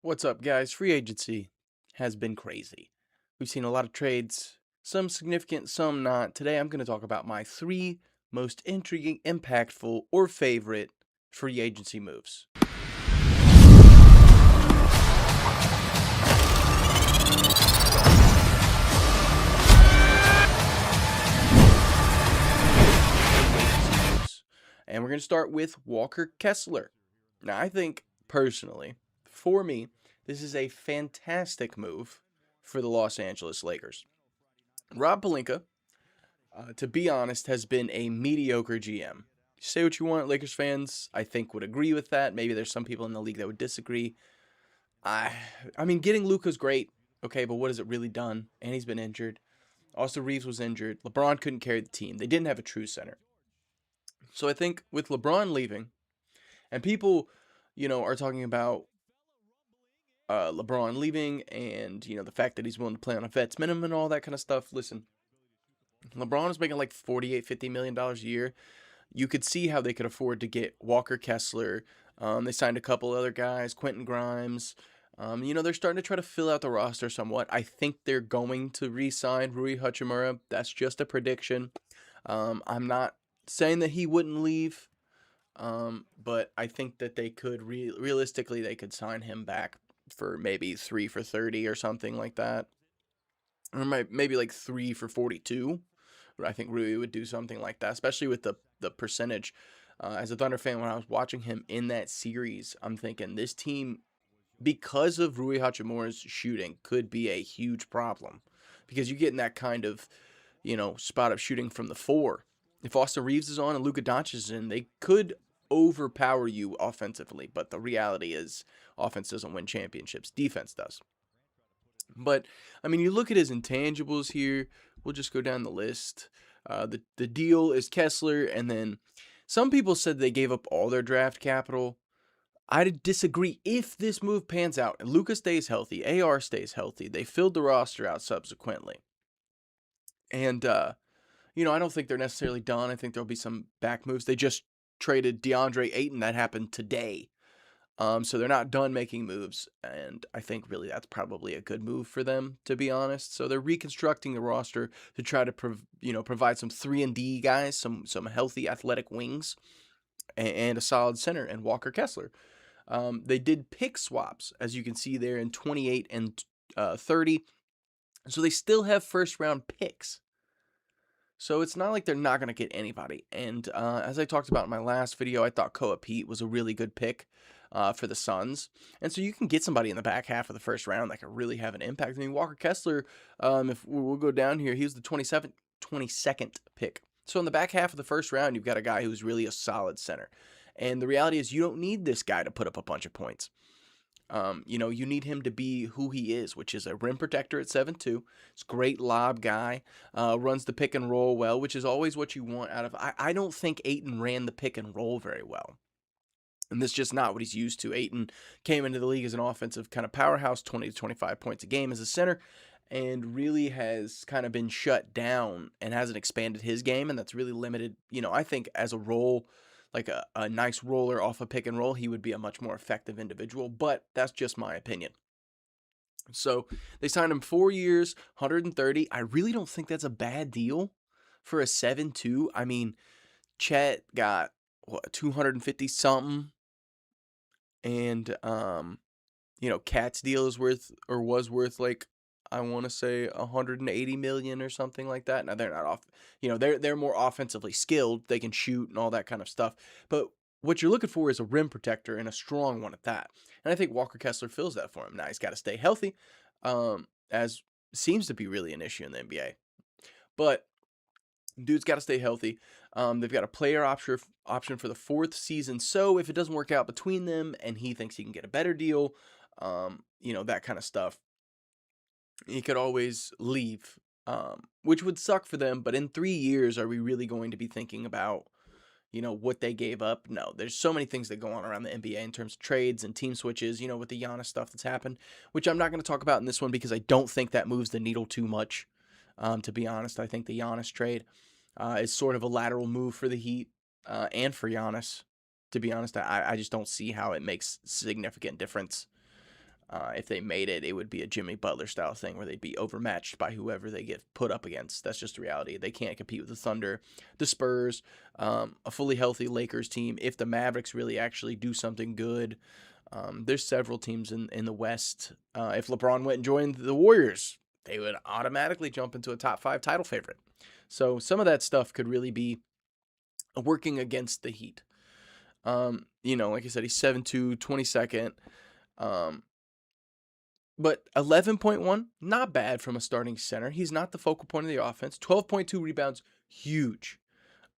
What's up, guys? Free agency has been crazy. We've seen a lot of trades, some significant, some not. Today, I'm going to talk about my three most intriguing, impactful, or favorite free agency moves. And we're going to start with Walker Kessler. Now, I think, personally, for me, this is a fantastic move for the Los Angeles Lakers. Rob Pelinka, to be honest, has been a mediocre GM. Say what you want, Lakers fans, I think would agree with that. Maybe there's some people in the league that would disagree. I mean, getting Luka's great, okay, but what has it really done? And he's been injured. Austin Reeves was injured. LeBron couldn't carry the team. They didn't have a true center. So I think with LeBron leaving, and people, are talking about LeBron leaving and, the fact that he's willing to play on a vet's minimum and all that kind of stuff. Listen, LeBron is making like $48, $50 million a year. You could see how they could afford to get Walker Kessler. They signed a couple other guys, Quentin Grimes. They're starting to try to fill out the roster somewhat. I think they're going to re-sign Rui Hachimura. That's just a prediction. I'm not saying that he wouldn't leave, but I think that they could realistically they could sign him back for maybe 3 for 30 or something like that, or maybe like 3 for 42. I think Rui would do something like that, especially with the percentage. As a Thunder fan, when I was watching him in that series, I'm thinking this team, because of Rui Hachimura's shooting, could be a huge problem because you get in that kind of, spot up shooting from the 4. If Austin Reeves is on and Luka Doncic is in, they could overpower you offensively. But the reality is, offense doesn't win championships; defense does. But I mean, you look at his intangibles here. We'll just go down the list. The deal is Kessler, and then some people said they gave up all their draft capital. I disagree. If this move pans out and Luka stays healthy, AR stays healthy, they filled the roster out subsequently. And, I don't think they're necessarily done. I think there'll be some back moves. They just traded DeAndre Ayton. That happened today. So they're not done making moves, and I think really that's probably a good move for them, to be honest. So they're reconstructing the roster to try to provide some 3-and-D guys, some healthy athletic wings, and a solid center, and Walker Kessler. They did pick swaps, as you can see there, in 28 and 30. So they still have first-round picks. So it's not like they're not going to get anybody. And as I talked about in my last video, I thought Koa Pete was a really good pick for the Suns. And so you can get somebody in the back half of the first round that can really have an impact. I mean, Walker Kessler, if we'll go down here, he was the 22nd pick. So in the back half of the first round, you've got a guy who's really a solid center. And the reality is you don't need this guy to put up a bunch of points. You need him to be who he is, which is a rim protector at 7'2". He's a great lob guy, runs the pick and roll well, which is always what you want out of. I don't think Ayton ran the pick and roll very well. And that's just not what he's used to. Ayton came into the league as an offensive kind of powerhouse, 20 to 25 points a game as a center, and really has kind of been shut down and hasn't expanded his game, and that's really limited. I think as a role, like a nice roller off a pick and roll, he would be a much more effective individual, but that's just my opinion. So they signed him 4 years, 130. I really don't think that's a bad deal for a 7'2". I mean, Chet got 250 something, and Cat's deal was worth like, I want to say 180 million or something like that. Now they're not off, they're more offensively skilled. They can shoot and all that kind of stuff. But what you're looking for is a rim protector, and a strong one at that. And I think Walker Kessler fills that for him. Now he's got to stay healthy, as seems to be really an issue in the NBA. But dude's got to stay healthy. They've got a player option for the 4th season. So if it doesn't work out between them and he thinks he can get a better deal, that kind of stuff, he could always leave, which would suck for them. But in 3 years, are we really going to be thinking about, what they gave up? No, there's so many things that go on around the NBA in terms of trades and team switches, with the Giannis stuff that's happened, which I'm not going to talk about in this one because I don't think that moves the needle too much. To be honest, I think the Giannis trade is sort of a lateral move for the Heat and for Giannis. To be honest, I just don't see how it makes significant difference. If they made it, it would be a Jimmy Butler style thing where they'd be overmatched by whoever they get put up against. That's just the reality. They can't compete with the Thunder, the Spurs, a fully healthy Lakers team. If the Mavericks really actually do something good, there's several teams in the West. If LeBron went and joined the Warriors, they would automatically jump into a top 5 title favorite. So some of that stuff could really be working against the Heat. Like I said, he's 7'2", 22nd. But 11.1, not bad from a starting center. He's not the focal point of the offense. 12.2 rebounds, huge.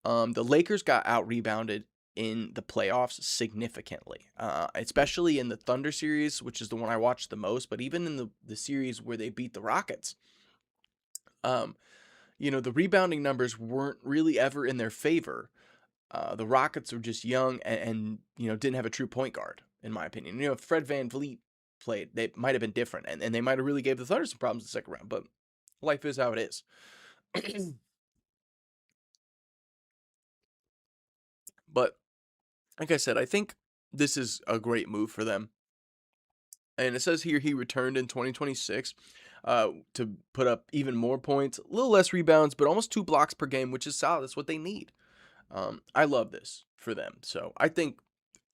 The Lakers got out-rebounded in the playoffs significantly, especially in the Thunder series, which is the one I watched the most, but even in the series where they beat the Rockets. The rebounding numbers weren't really ever in their favor. The Rockets were just young and didn't have a true point guard, in my opinion. If Fred VanVleet played, they might have been different, and they might have really gave the Thunder some problems in the second round, but life is how it is. But like I said, I think this is a great move for them. And it says here he returned in 2026 to put up even more points, a little less rebounds, but almost 2 blocks per game, which is solid. That's what they need. I love this for them. So I think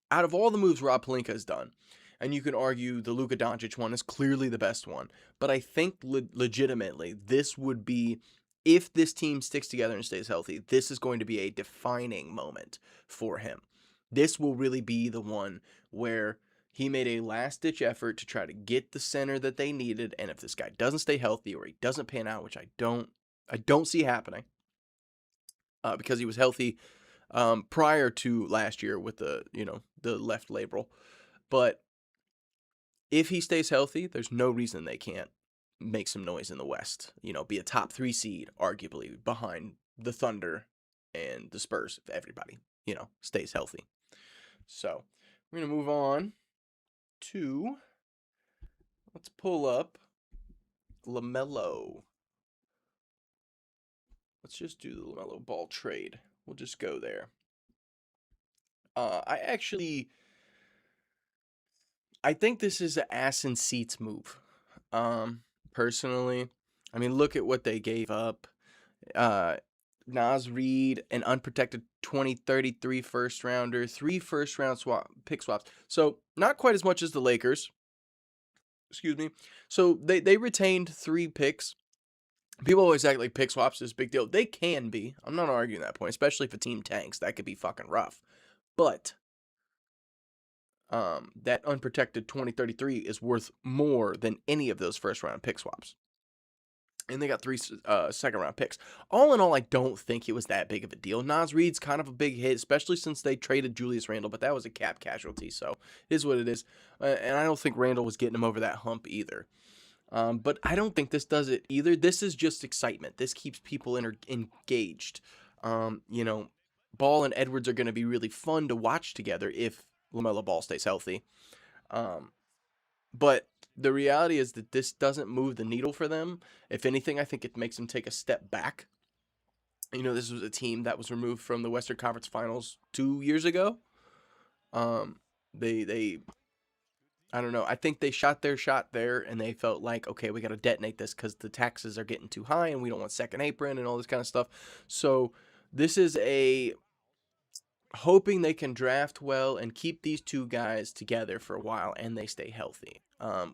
out of all the moves Rob Pelinka has done, and you can argue the Luka Doncic one is clearly the best one, but I think legitimately this would be, if this team sticks together and stays healthy, this is going to be a defining moment for him. This will really be the one where he made a last-ditch effort to try to get the center that they needed, and if this guy doesn't stay healthy or he doesn't pan out, which I don't see happening, because he was healthy prior to last year with the left labral. But if he stays healthy, there's no reason they can't make some noise in the West. Be a top 3 seed, arguably, behind the Thunder and the Spurs, if everybody, stays healthy. So we're going to move on to, let's pull up LaMelo. Let's just do the LaMelo Ball trade. We'll just go there. I think this is an ass in seats move. Personally, I mean, look at what they gave up. Naz Reid, an unprotected 2033 first rounder, 3 first round pick swaps. So not quite as much as the Lakers. Excuse me. So they retained 3 picks. People always act like pick swaps is a big deal. They can be. I'm not arguing that point, especially if a team tanks. That could be fucking rough. But that unprotected 2033 is worth more than any of those first round pick swaps. And they got 3 second round picks. All in all, I don't think it was that big of a deal. Naz Reid's kind of a big hit, especially since they traded Julius Randle, but that was a cap casualty, so it is what it is. And I don't think Randle was getting him over that hump either. But I don't think this does it either. This is just excitement. This keeps people engaged. Ball and Edwards are going to be really fun to watch together if LaMelo Ball stays healthy. But the reality is that this doesn't move the needle for them. If anything, I think it makes them take a step back. This was a team that was removed from the Western Conference Finals 2 years ago. I don't know. I think they shot their shot there, and they felt like, okay, we got to detonate this because the taxes are getting too high, and we don't want second apron and all this kind of stuff. So this is hoping they can draft well and keep these 2 guys together for a while, and they stay healthy.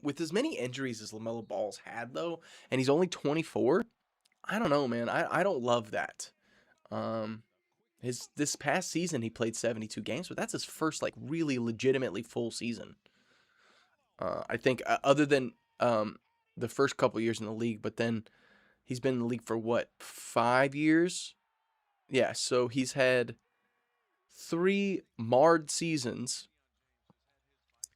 With as many injuries as LaMelo Ball's had, though, and he's only 24, I don't know, man. I don't love that. This past season, he played 72 games, but that's his first, really legitimately full season. I think other than the first couple years in the league, but then he's been in the league for 5 years? Yeah, so he's had 3 marred seasons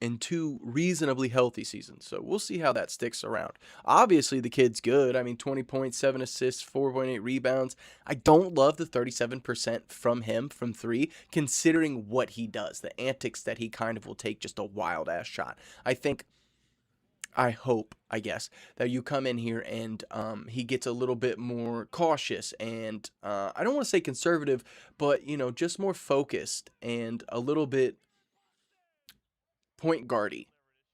and 2 reasonably healthy seasons. So we'll see how that sticks around. Obviously, the kid's good. I mean, 20 points, 7 assists, 4.8 rebounds. I don't love the 37% from him from 3, considering what he does, the antics that he kind of will take just a wild-ass shot. I hope, that you come in here and he gets a little bit more cautious and I don't want to say conservative, but, just more focused and a little bit point guardy.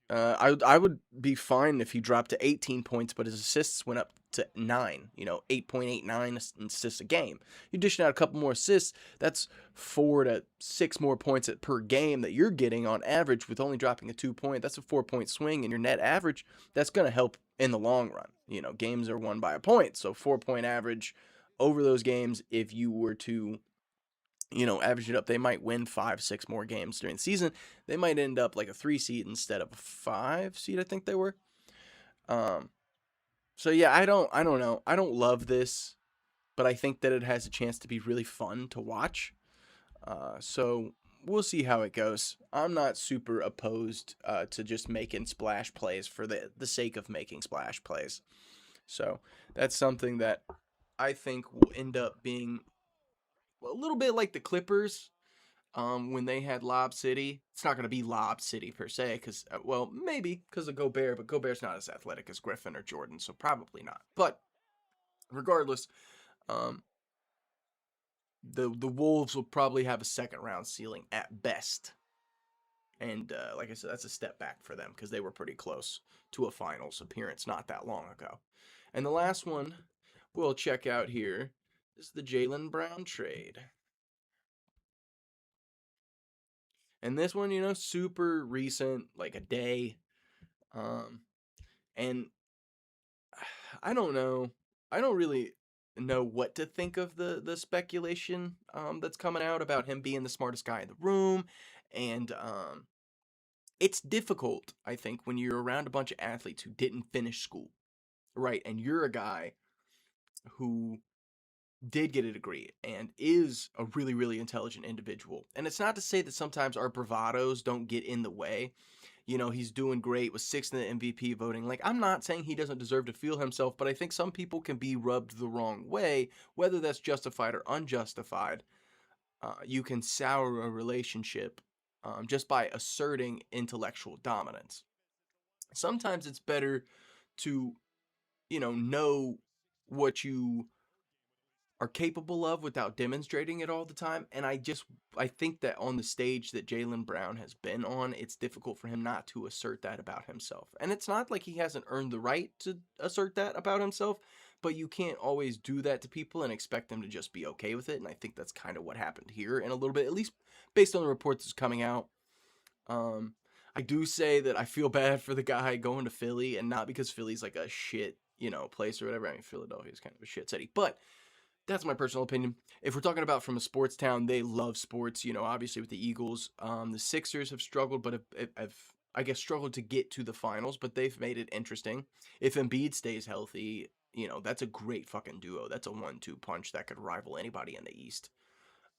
I would be fine if he dropped to 18 points, but his assists went up to 9. 8.89 assists a game. You dishing out a couple more assists, that's 4 to 6 more points per game that you're getting on average with only dropping a 2-point. That's a 4-point swing in your net average. That's going to help in the long run. Games are won by a point, so 4-point average over those games. If you were to average it up, they might win 5-6 more games during the season. They might end up like a 3 seed instead of a 5 seed, I think they were. So yeah, I don't know. I don't love this, but I think that it has a chance to be really fun to watch. So we'll see how it goes. I'm not super opposed to just making splash plays for the sake of making splash plays. So that's something that I think will end up being a little bit like the Clippers when they had Lob City. It's not going to be Lob City per se, because, well, maybe because of Gobert, but Gobert's not as athletic as Griffin or Jordan, so probably not. But regardless, the Wolves will probably have a second round ceiling at best. And like I said, that's a step back for them because they were pretty close to a finals appearance not that long ago. And the last one we'll check out here is the Jaylen Brown trade. And this one, super recent, like a day. And I don't know. I don't really know what to think of the speculation that's coming out about him being the smartest guy in the room. And it's difficult, I think, when you're around a bunch of athletes who didn't finish school, right? And you're a guy who did get a degree and is a really, really intelligent individual. And it's not to say that sometimes our bravados don't get in the way. He's doing great with 6th in the MVP voting. Like, I'm not saying he doesn't deserve to feel himself, but I think some people can be rubbed the wrong way, whether that's justified or unjustified. You can sour a relationship just by asserting intellectual dominance. Sometimes it's better to, know what you are capable of without demonstrating it all the time. And I think that on the stage that Jaylen Brown has been on, it's difficult for him not to assert that about himself. And it's not like he hasn't earned the right to assert that about himself, but you can't always do that to people and expect them to just be okay with it. And I think that's kind of what happened here in a little bit, at least based on the reports that's coming out. I do say that I feel bad for the guy going to Philly, and not because Philly's like a shit, place or whatever. I mean, Philadelphia is kind of a shit city, but that's my personal opinion. If we're talking about from a sports town, they love sports. Obviously with the Eagles, the Sixers have struggled, but have I guess struggled to get to the finals. But they've made it interesting. If Embiid stays healthy, that's a great fucking duo. That's a 1-2 punch that could rival anybody in the East.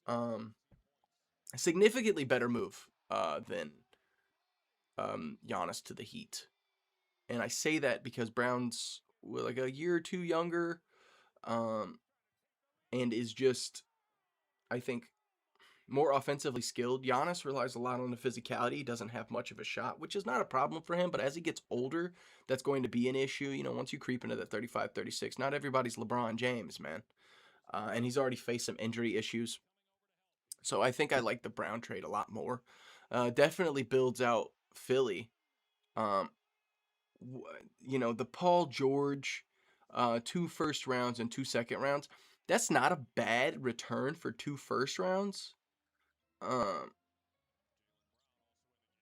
A significantly better move than Giannis to the Heat, and I say that because Brown's like a year or two younger. And is just, I think, more offensively skilled. Giannis relies a lot on the physicality. He doesn't have much of a shot, which is not a problem for him. But as he gets older, that's going to be an issue. Once you creep into that 35, 36, not everybody's LeBron James, man. And he's already faced some injury issues. So I think I like the Brown trade a lot more. Definitely builds out Philly. The Paul George, 2 first rounds and 2 second rounds. That's not a bad return for 2 first rounds.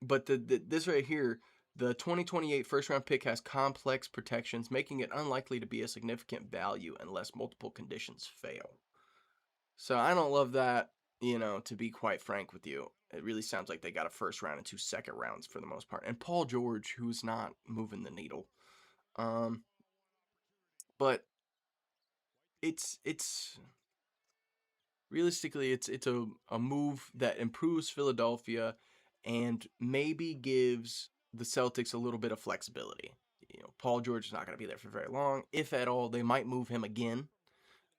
But this right here, the 2028 first round pick has complex protections, making it unlikely to be a significant value unless multiple conditions fail. So I don't love that, to be quite frank with you. It really sounds like they got a first round and 2 second rounds for the most part. And Paul George, who's not moving the needle. But it's realistically, it's a move that improves Philadelphia and maybe gives the Celtics a little bit of flexibility. Paul George is not going to be there for very long. If at all, they might move him again.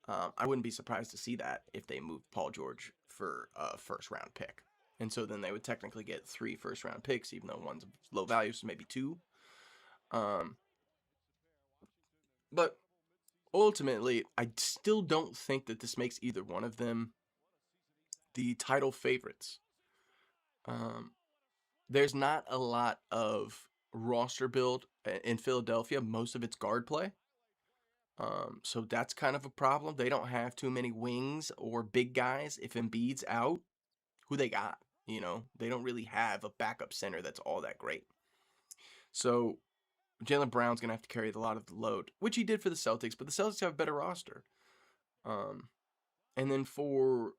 I wouldn't be surprised to see that if they moved Paul George for a first round pick. And so then they would technically get 3 first round picks, even though one's low value, so maybe 2. But ultimately, I still don't think that this makes either one of them the title favorites. There's not a lot of roster build in Philadelphia, most of it's guard play. So that's kind of a problem. They don't have too many wings or big guys. If Embiid's out, who they got? They don't really have a backup center that's all that great. So Jaylen Brown's going to have to carry a lot of the load, which he did for the Celtics, but the Celtics have a better roster. And then for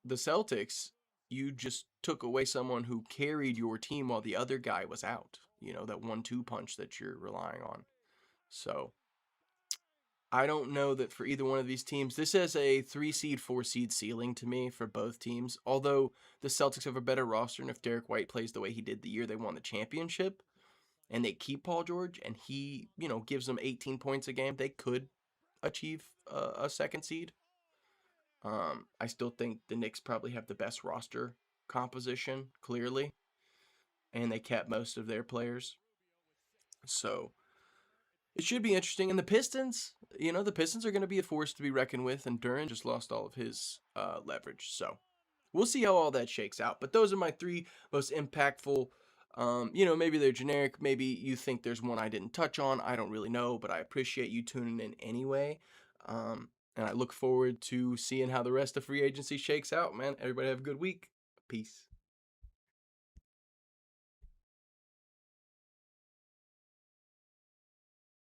the Celtics, you just took away someone who carried your team while the other guy was out. That 1-2 punch that you're relying on. So I don't know that for either one of these teams. This is a 3-seed, 4-seed ceiling to me for both teams. Although the Celtics have a better roster, and if Derek White plays the way he did the year they won the championship, and they keep Paul George, and he, gives them 18 points a game, they could achieve a second seed. I still think the Knicks probably have the best roster composition, clearly, and they kept most of their players. So it should be interesting. And the Pistons, the Pistons are going to be a force to be reckoned with, and Duran just lost all of his leverage. So we'll see how all that shakes out. But those are my 3 most impactful. Maybe they're generic. Maybe you think there's one I didn't touch on. I don't really know, but I appreciate you tuning in anyway. And I look forward to seeing how the rest of free agency shakes out, man. Everybody have a good week. Peace.